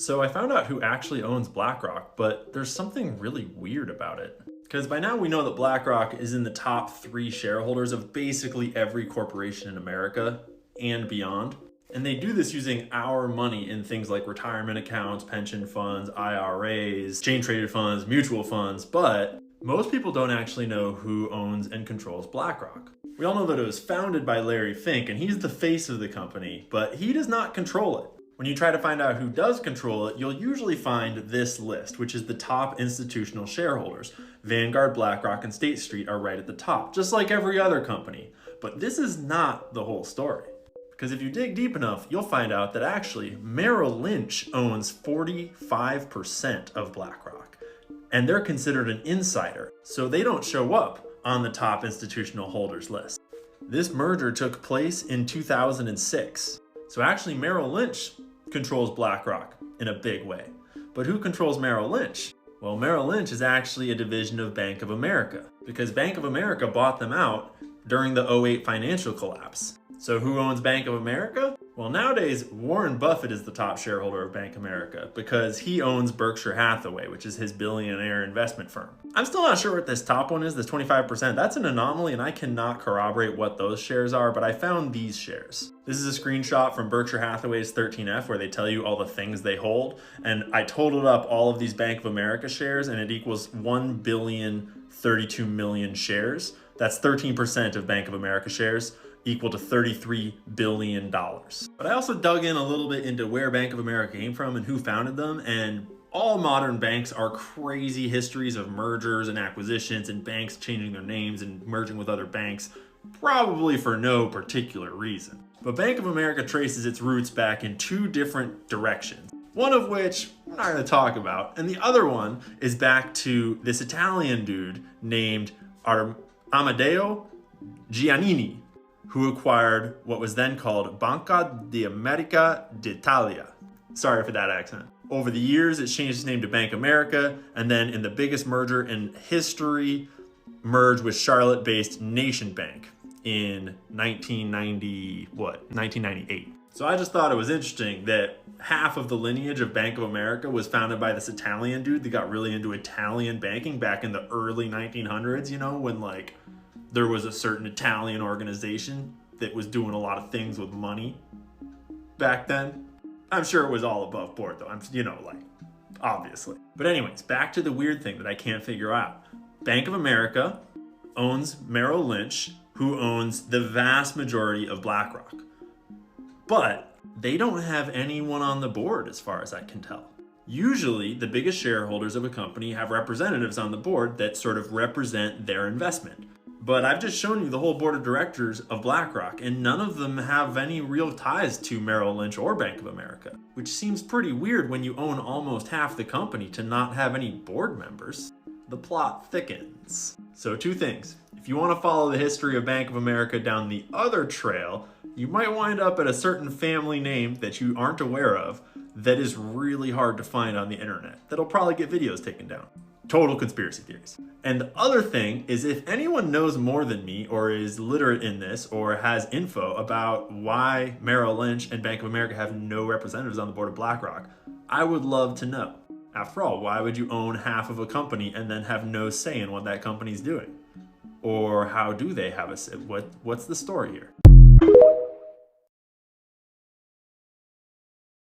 So I found out who actually owns BlackRock, but there's something really weird about it. Because by now we know that BlackRock is in the top 3 shareholders of basically every corporation in America and beyond. And they do this using our money in things like retirement accounts, pension funds, IRAs, exchange traded funds, mutual funds, but most people don't actually know who owns and controls BlackRock. We all know that it was founded by Larry Fink and he's the face of the company, but he does not control it. When you try to find out who does control it, you'll usually find this list, which is the top institutional shareholders. Vanguard, BlackRock, and State Street are right at the top, just like every other company. But this is not the whole story. Because if you dig deep enough, you'll find out that actually Merrill Lynch owns 45% of BlackRock. And they're considered an insider, so they don't show up on the top institutional holders list. This merger took place in 2006. So actually Merrill Lynch controls BlackRock in a big way. But who controls Merrill Lynch? Well, Merrill Lynch is actually a division of Bank of America because Bank of America bought them out during the '08 financial collapse. So who owns Bank of America? Well, nowadays, Warren Buffett is the top shareholder of Bank of America because he owns Berkshire Hathaway, which is his billionaire investment firm. I'm still not sure what this top one is, this 25%. That's an anomaly and I cannot corroborate what those shares are, but I found these shares. This is a screenshot from Berkshire Hathaway's 13F where they tell you all the things they hold. And I totaled up all of these Bank of America shares and it equals 1,032,000,000 shares. That's 13% of Bank of America shares, equal to $33 billion. But I also dug in a little bit into where Bank of America came from and who founded them, and all modern banks are crazy histories of mergers and acquisitions and banks changing their names and merging with other banks, probably for no particular reason. But Bank of America traces its roots back in 2 different directions, one of which I'm not going to talk about, and the other one is back to this Italian dude named Amedeo Giannini, who acquired what was then called Banca d'America d'Italia. Sorry for that accent. Over the years, it changed its name to Bank America, and then in the biggest merger in history, merged with Charlotte-based Nation Bank in 1998. So I just thought it was interesting that half of the lineage of Bank of America was founded by this Italian dude that got really into Italian banking back in the early 1900s, you know, when like there was a certain Italian organization that was doing a lot of things with money back then. I'm sure it was all above board though, obviously. But anyways, back to the weird thing that I can't figure out. Bank of America owns Merrill Lynch, who owns the vast majority of BlackRock. But they don't have anyone on the board as far as I can tell. Usually, the biggest shareholders of a company have representatives on the board that sort of represent their investment. But I've just shown you the whole board of directors of BlackRock, and none of them have any real ties to Merrill Lynch or Bank of America, which seems pretty weird when you own almost half the company to not have any board members. The plot thickens. So 2 things. If you want to follow the history of Bank of America down the other trail, you might wind up at a certain family name that you aren't aware of that is really hard to find on the internet. That'll probably get videos taken down. Total conspiracy theories. And the other thing is, if anyone knows more than me or is literate in this or has info about why Merrill Lynch and Bank of America have no representatives on the board of BlackRock, I would love to know. After all, why would you own half of a company and then have no say in what that company's doing? Or how do they have a say? What's the story here?